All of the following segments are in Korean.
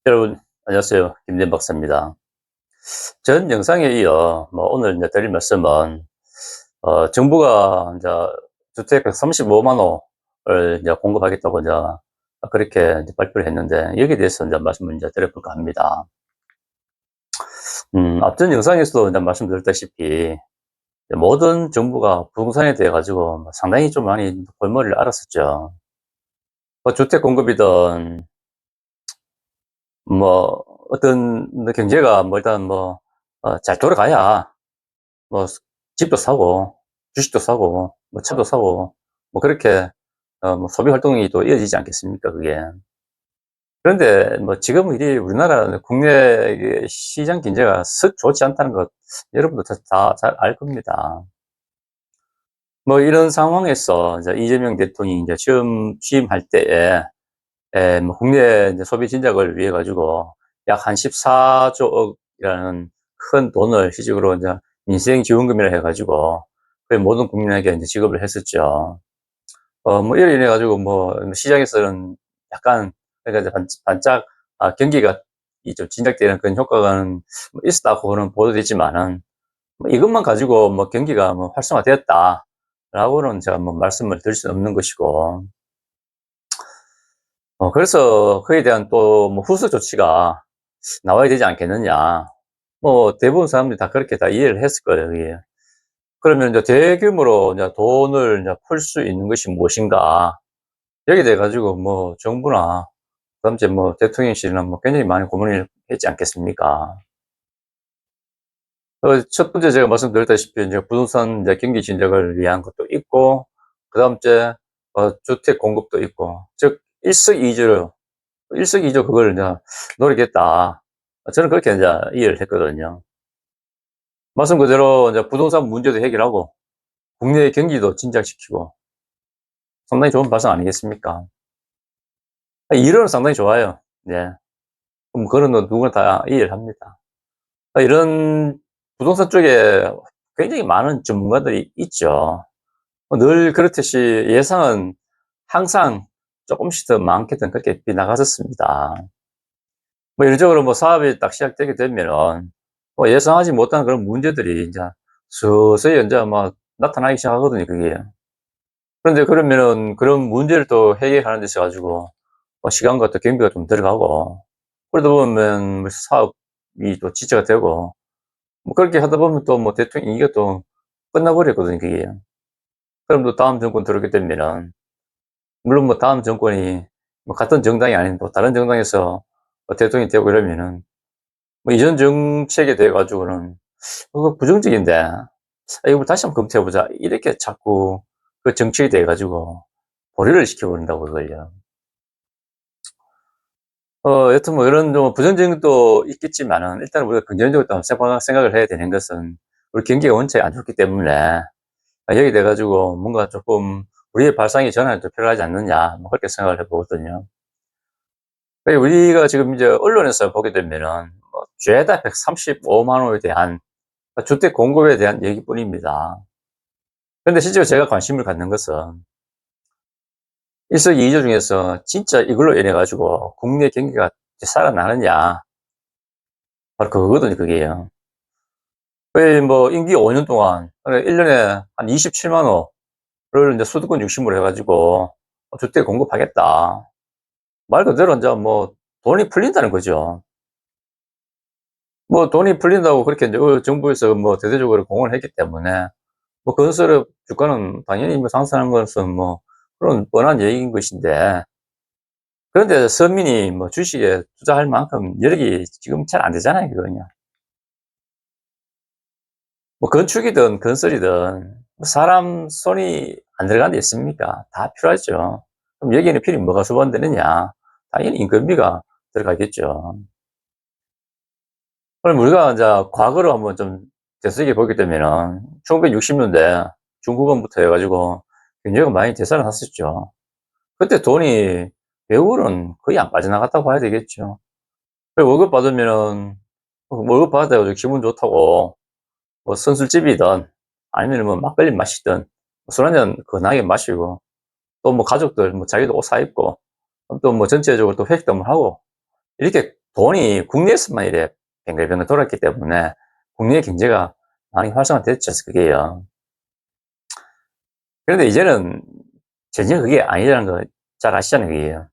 여러분, 안녕하세요. 김대현 박사입니다. 전 영상에 이어, 오늘 이제 드릴 말씀은, 정부가 이제 주택 135만 호를 이제 공급하겠다고 이제 그렇게 이제 발표를 했는데, 여기에 대해서 이제 말씀을 이제 드려볼까 합니다. 앞전 영상에서도 이제 말씀드렸다시피, 모든 정부가 부동산에 대해 가지고 상당히 좀 많이 골머리를 앓았었죠. 주택 공급이든, 어떤 경제가 일단 잘 돌아가야 뭐 집도 사고 주식도 사고 차도 사고 그렇게 소비 활동이 또 이어지지 않겠습니까, 그게. 그런데 지금 이 우리나라 국내 이게 시장 경제가 썩 좋지 않다는 것 여러분도 다 잘 알 겁니다. 이런 상황에서 이제 이재명 대통령이 이제 처음 취임할 때에 국내 이제 소비 진작을 위해 가지고 약 한 14조 억이라는 큰 돈을 시중으로 이제 민생지원금이라 해 가지고 거의 모든 국민에게 이제 지급을 했었죠. 이로 인해 가지고 시장에서는 약간, 그러니까 이제 반짝 경기가 이 좀 진작되는 그런 효과가 있었다고는 보도됐지만은, 이것만 가지고 경기가 활성화되었다라고는 제가 말씀을 드릴 수는 없는 것이고, 그래서 그에 대한 또 후속 조치가 나와야 되지 않겠느냐. 대부분 사람들이 다 그렇게 다 이해를 했을 거예요, 그게. 그러면 이제 대규모로 이제 돈을 이제 풀 수 있는 것이 무엇인가. 여기에 대해 가지고 정부나 그다음 이제 대통령실은 굉장히 많이 고민을 했지 않겠습니까? 첫 번째 제가 말씀드렸다시피 이제 부동산 이제 경기 진작을 위한 것도 있고, 그다음 이제 주택 공급도 있고, 즉 일석이조로 일석이조 그걸 이제 노리겠다. 저는 그렇게 이제 이해를 했거든요. 말씀 그대로 이제 부동산 문제도 해결하고 국내 경기도 진작시키고 상당히 좋은 발상 아니겠습니까? 이론은 상당히 좋아요. 네. 그런 건 누구나 다 이해를 합니다. 이런 부동산 쪽에 굉장히 많은 전문가들이 있죠. 늘 그렇듯이 예상은 항상 조금씩 더 많게든 그렇게 빗나갔었습니다. 이런적으로 사업이 딱 시작되게 되면은 예상하지 못한 그런 문제들이 이제 서서히 이제 나타나기 시작하거든요, 그게. 그런데 그러면은 그런 문제를 또 해결하는 데 있어 가지고 시간과 또 경비가 좀 들어가고, 그러다 보면 사업이 또 지체가 되고, 그렇게 하다 보면 또 대통령 임기가 또 끝나버렸거든요, 그게. 그럼 또 다음 정권 들어오게 되면은, 물론 다음 정권이 같은 정당이 아닌 또 다른 정당에서 대통령이 되고 이러면은 이전 정책에 대해 가지고는 그거 부정적인데, '이걸 다시 한번 검토해 보자.' 이렇게 자꾸 그 정책에 대해 가지고 보류를 시켜버린다고, 그걸요. 여튼 이런 좀 부정적인 것도 있겠지만은, 일단 우리가 긍정적으로 또 생각을 해야 되는 것은 우리 경기가 원체 안 좋기 때문에 여기에 대해 가지고 뭔가 조금 '우리의 발상의 전환이 좀 필요하지 않느냐.' 그렇게 생각을 해 보거든요. 우리가 지금 이제 언론에서 보게 되면은 죄다 135만 호에 대한 주택 공급에 대한 얘기뿐입니다. 그런데 실제로 제가 관심을 갖는 것은 일석이조 중에서 진짜 이걸로 인해 가지고 국내 경기가 살아나느냐, 바로 그거거든요, 그게요. 거의 임기 5년 동안 1 년에 한 27만 호를 인제 수도권 중심으로 해 가지고 주택 공급하겠다. 말 그대로 인제 돈이 풀린다는 거죠. 돈이 풀린다고 그렇게 인제 정부에서 대대적으로 공언을 했기 때문에 건설업 주가는 당연히 상승하는 것은 그런 뻔한 얘기인 것인데, 그런데 서민이 주식에 투자할 만큼 여력이 지금 잘 안 되잖아요, 그거는요. 건축이든 건설이든 사람 손이 안 들어가는 데 있습니까? 다 필요하죠. 그럼 여기에는 필히 뭐가 수반되느냐? 당연히 인건비가 들어가겠죠. 그럼 우리가 이제 과거로 한번 좀 되새겨 보게 되면은 1960년대 중국원부터 해 가지고 굉장히 많이 되살아났었죠. 그때 돈이 배후로는 거의 안 빠져나갔다고 봐야 되겠죠. 월급 받으면은 월급 받아 가지고 기분 좋다고 선술집이든 아니면은 막걸리 마시든 술 한잔 거나하게 마시고, 또 가족들 자기도 옷 사 입고, 또 전체적으로 또 회식도 한번 하고, 이렇게 돈이 국내에서만 이래 뱅글뱅글 돌았기 때문에 국내 경제가 많이 활성화됐죠, 그게요. 그런데 이제는 전혀 그게 아니라는 거 잘 아시잖아요, 그게요.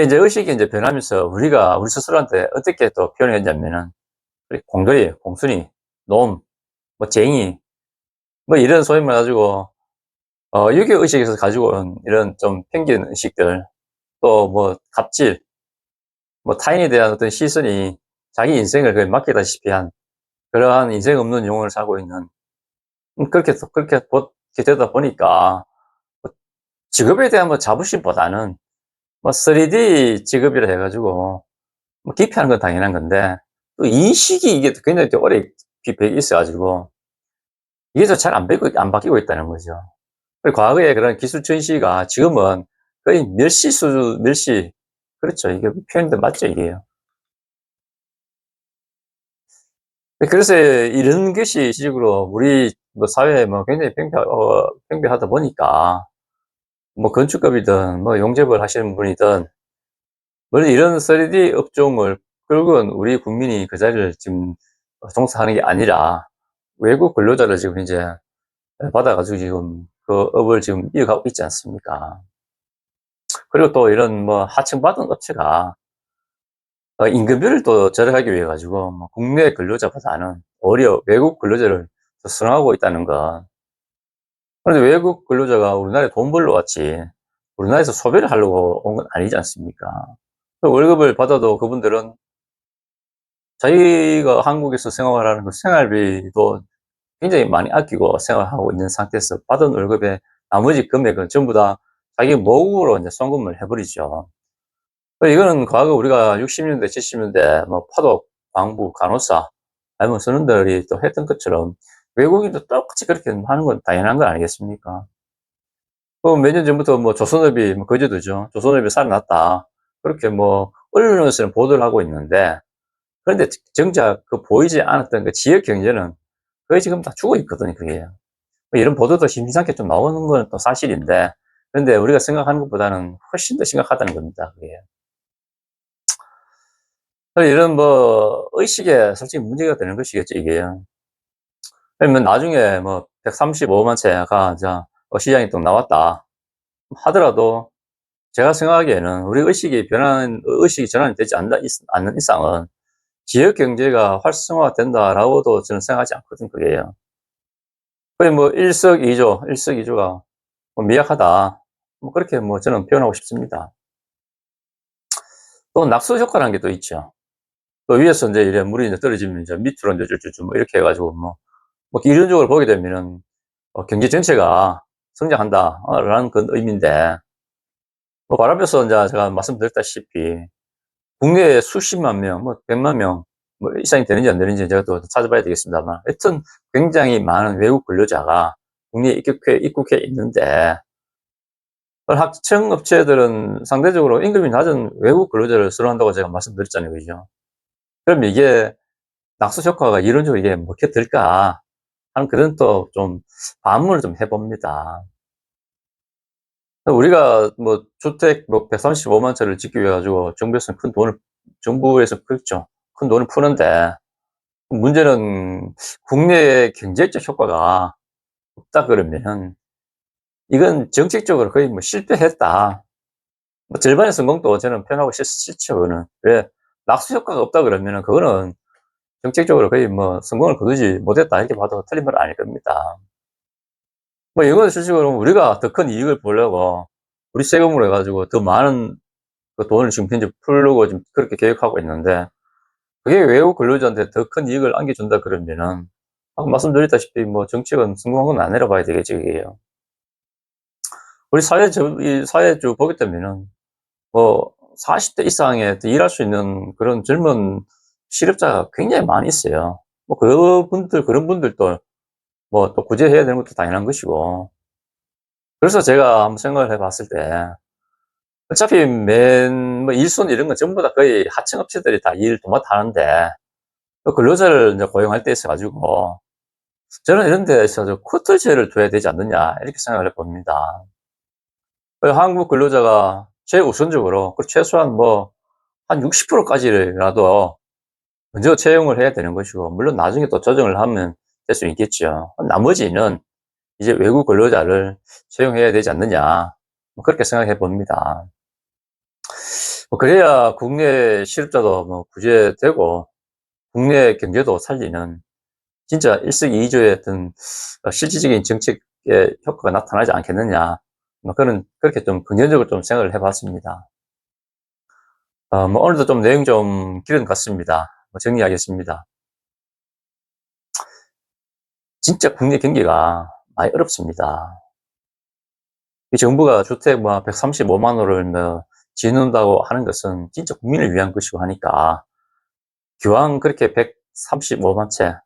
이제 의식이 이제 변하면서 우리가 우리 스스로한테 어떻게 또 표현했냐면은 공돌이, 공순이, 놈, 뭐 쟁이, 뭐 이런 소위 말 가지고 유교 의식에서 가지고 온 이런 좀 편견 의식들, 또 뭐 갑질, 뭐 타인에 대한 어떤 시선이 자기 인생을 거의 맡기다시피 한 그러한 인생 없는 영혼을 살고 있는 그렇게 또 그렇게 되다 보니까 뭐 직업에 대한 뭐 자부심보다는 뭐 3D 직업이라 해 가지고 뭐 기피하는 건 당연한 건데 또 인식이 이게 굉장히 또 오래 배어 있어 가지고 이게 또 잘 안 바뀌고 있다는 거죠. 그리고 과거에 그런 기술 전시가 지금은 거의 멸시. 그렇죠. 이게 표현도 맞죠, 이게요. 그래서 이런 것이 실질적으로 우리 뭐 사회에 뭐 굉장히 팽배하다 보니까 뭐 건축업이든 뭐 용접을 하시는 분이든 뭐 이런 3D 업종을 끌고 우리 국민이 그 자리를 지금 종사하는 게 아니라 외국 근로자를 지금 이제 받아 가지고 지금 그 업을 지금 이어가고 있지 않습니까? 그리고 또 이런 뭐 하청받은 업체가 임금비를 또 절약하기 위해 가지고 뭐 국내 근로자보다는 오히려 외국 근로자를 더 선호하고 있다는 것. 그런데 외국 근로자가 우리나라에 돈 벌러 왔지 우리나라에서 소비를 하려고 온 건 아니지 않습니까? 그 월급을 받아도 그분들은 자기가 한국에서 생활하는 그 생활비도 굉장히 많이 아끼고 생활하고 있는 상태에서 받은 월급의 나머지 금액은 전부 다 자기 모국으로 이제 송금을 해 버리죠. 이거는 과거 우리가 60 년대 70 년대 뭐 파독, 광부, 간호사 아니면 선원들이 또 했던 것처럼 외국인도 똑같이 그렇게 하는 건 당연한 거 아니겠습니까? 몇 년 전부터 뭐 조선업이 뭐 거제도죠. 조선업이 살아났다. 그렇게 뭐 언론에서는 보도를 하고 있는데 그런데 정작 그 보이지 않았던 그 지역 경제는 거의 지금 다 죽어 있거든요, 그게. 이런 보도도 심상찮게 좀 나오는 건 또 사실인데 그런데 우리가 생각하는 것보다는 훨씬 더 심각하다는 겁니다, 그게. 이런 뭐 의식에 솔직히 문제가 되는 것이겠죠, 이게. 그러면 나중에 뭐 135만 채가 자 시장에 또 나왔다 하더라도 제가 생각하기에는 우리 의식이 전환이 되지 않는 이상은 지역 경제가 활성화된다라고도 저는 생각하지 않거든, 그게요. 거의 뭐 일석이조가 뭐 미약하다. 뭐 그렇게 뭐 저는 표현하고 싶습니다. 또 낙수 효과라는 게 또 있죠. 또 위에서 이제 이래 물이 이제 떨어지면 이제 밑으로 이제 쭉쭉쭉 뭐 이렇게 해 가지고 뭐 이론적으로 보게 되면은 경제 전체가 성장한다 라는 그런 의미인데 뭐 바람에서 인제 제가 말씀드렸다시피 국내에 수십만 명 뭐 100만 명 뭐 이상이 되는지 안 되는지 제가 또 찾아봐야 되겠습니다만 하여튼 굉장히 많은 외국 근로자가 국내에 입국해 있는데 하청 업체들은 상대적으로 임금이 낮은 외국 근로자를 선호한다고 제가 말씀드렸잖아요. 그죠? 그럼 이게 '낙수 효과가 이론적으로 이게 먹혀들까?' 하는 그런 또 좀 반문을 좀 해 봅니다. 우리가 뭐 주택 뭐 135만 채를 짓기 위해 가지고 정부에서 그렇죠. 큰 돈을 푸는데 문제는 국내의 경제적 효과가 없다 그러면 이건 정책적으로 거의 뭐 실패했다. 뭐 절반의 성공도 저는 표현하고 싫죠, 그거는. 왜 낙수 효과가 없다 그러면은 그거는 정책적으로 거의 뭐 성공을 거두지 못했다 이렇게 봐도 틀린 말 아닐 겁니다. 뭐 이거는 실질적으로 우리가 더 큰 이익을 보려고 우리 세금으로 해 가지고 더 많은 그 돈을 지금 현재 풀려고 지금 그렇게 계획하고 있는데 그게 외국 근로자한테 더 큰 이익을 안겨준다 그러면은 아까 말씀드렸다시피 뭐 정책은 성공한 건 아니라 봐야 되겠죠, 이게요. 우리 이 사회 쭉 보게 되면은 뭐 40대 이상의 또 일할 수 있는 그런 젊은 실업자가 굉장히 많이 있어요. 뭐 그런 분들도 뭐 또 구제해야 되는 것도 당연한 것이고. 그래서 제가 한번 생각을 해 봤을 때 어차피 뭐 일손 이런 건 전부 다 거의 하청업체들이 다 일 도맡아 하는데 그 근로자를 이제 고용할 때 있어 가지고 저는 이런 데 있어서 '쿼터제를 둬야 되지 않느냐.' 이렇게 생각을 해 봅니다. 한국 근로자가 최우선적으로 최소한 뭐 한 60%까지라도 먼저 채용을 해야 되는 것이고, 물론 나중에 또 조정을 하면 될 수 있겠죠. 나머지는 이제 외국 근로자를 채용해야 되지 않느냐, 뭐 그렇게 생각해 봅니다. 그래야 국내 실업자도 뭐 구제되고 국내 경제도 살리는 진짜 일석이조의 어떤 실질적인 정책의 효과가 나타나지 않겠느냐, 뭐 그렇게 좀 긍정적으로 좀 생각을 해 봤습니다. 뭐 오늘도 좀 내용 좀 길은 것 같습니다. 뭐 정리하겠습니다. 진짜 국내 경기가 많이 어렵습니다. 이 정부가 주택 뭐 135만 호를 뭐 지어놓는다고 하는 것은 진짜 국민을 위한 것이고 하니까, 기왕 그렇게 135만 채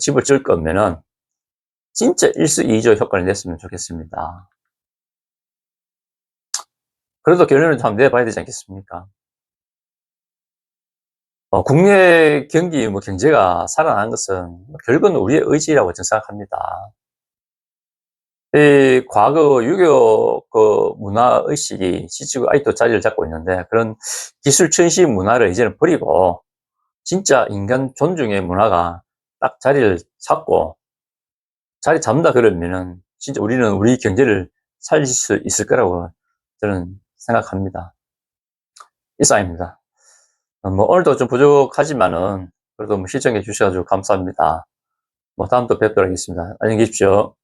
집을 지을 거면은 진짜 일석이조 효과를 냈으면 좋겠습니다. 그래도 결론을 좀 내봐야 되지 않겠습니까? 국내 경기 뭐 경제가 살아나는 것은 결국은 우리의 의지라고 저는 생각합니다. 이 과거 유교 그 문화 의식이 지치고 아직도 자리를 잡고 있는데, 그런 기술 천시 문화를 이제는 버리고 진짜 인간 존중의 문화가 딱 자리를 잡고, 자리 잡는다 그러면은 진짜 우리는 우리 경제를 살릴 수 있을 거라고 저는 생각합니다. 이상입니다. 뭐 오늘도 좀 부족하지만은 그래도 뭐 시청해 주셔 가지고 감사합니다. 뭐 다음 또 뵙도록 하겠습니다. 안녕히 계십시오.